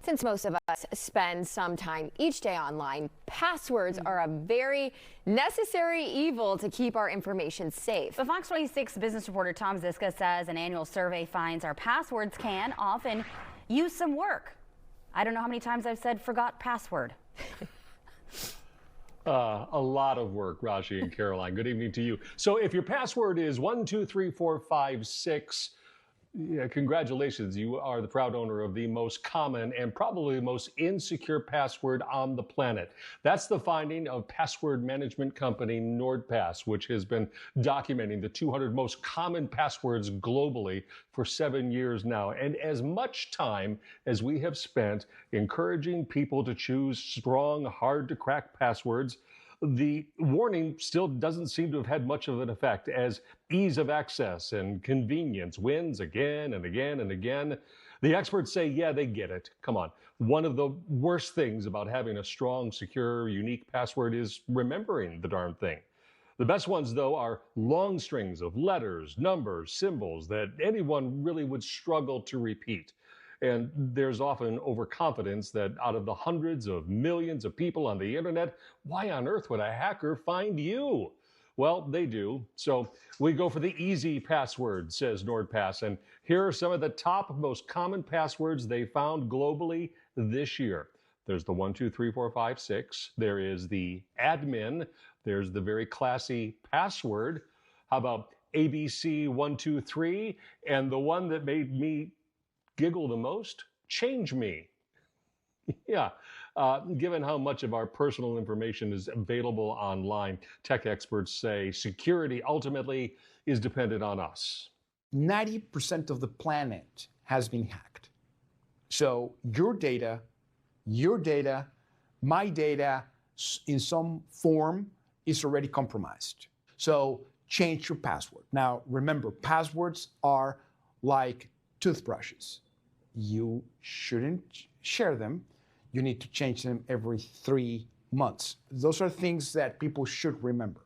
Since most of us spend some time each day online, passwords are a very necessary evil to keep our information safe. But Fox 26 business reporter Tom Ziska says an annual survey finds our passwords can often use some work. I don't know how many times I've said forgot password. A lot of work, Raji and Caroline. Good evening to you. So if your password is 123456, yeah, congratulations. You are the proud owner of the most common and probably the most insecure password on the planet. That's the finding of password management company NordPass, which has been documenting the 200 most common passwords globally for 7 years now. And as much time as we have spent encouraging people to choose strong, hard to crack passwords, the warning still doesn't seem to have had much of an effect, as ease of access and convenience wins again and again and again. The experts say, yeah, they get it. Come on. One of the worst things about having a strong, secure, unique password is remembering the darn thing. The best ones, though, are long strings of letters, numbers, symbols that anyone really would struggle to repeat. And there's often overconfidence that out of the hundreds of millions of people on the internet, why on earth would a hacker find you? Well, they do. So we go for the easy password, says NordPass. And here are some of the top most common passwords they found globally this year. There's the 123456. There is the admin. There's the very classy password. How about ABC123? And the one that made me giggle the most, change me. Yeah, given how much of our personal information is available online, tech experts say security ultimately is dependent on us. 90% of the planet has been hacked. So your data, my data in some form is already compromised. So change your password. Now, remember, passwords are like toothbrushes. You shouldn't share them. You need to change them every 3 months. Those are things that people should remember.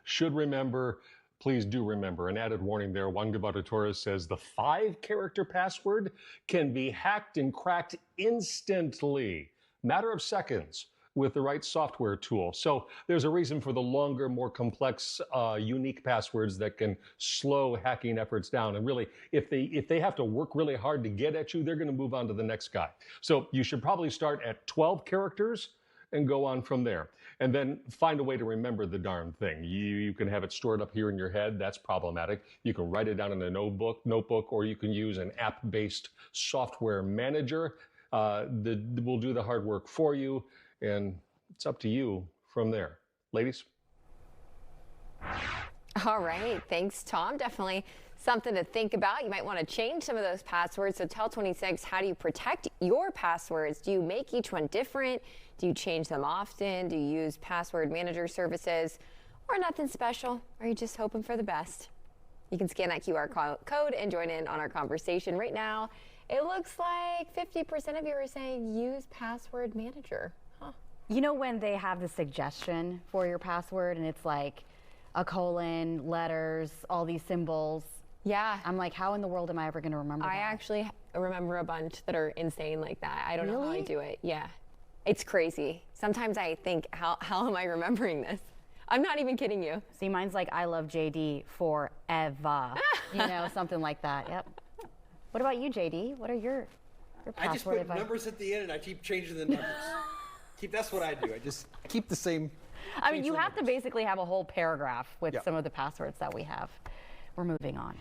Should remember, please do remember. An added warning there. Juan Guevara Torres says the 5-character password can be hacked and cracked instantly, matter of seconds, with the right software tool. So there's a reason for the longer, more complex, unique passwords that can slow hacking efforts down. And really, if they have to work really hard to get at you, they're going to move on to the next guy. So you should probably start at 12 characters and go on from there. And then find a way to remember the darn thing. You can have it stored up here in your head. That's problematic. You can write it down in a notebook, or you can use an app-based software manager that will do the hard work for you. And it's up to you from there. Ladies? All right. Thanks, Tom. Definitely something to think about. You might want to change some of those passwords. So tell 26, how do you protect your passwords? Do you make each one different? Do you change them often? Do you use password manager services? Or nothing special? Are you just hoping for the best? You can scan that QR code and join in on our conversation right now. It looks like 50% of you are saying use password manager. You know when they have the suggestion for your password and it's like a colon, letters, all these symbols? Yeah. I'm like, how in the world am I ever going to remember that? I actually remember a bunch that are insane like that. I don't know how I do it. Yeah. It's crazy. Sometimes I think, how am I remembering this? I'm not even kidding you. See, mine's like, I love JD forever. You know, something like that. Yep. What about you, JD? What are your password I just put advice? numbers at the end and I keep changing the numbers. That's what I do. I just keep the same. I mean, you have to basically have a whole paragraph with some of the passwords that we have. We're moving on.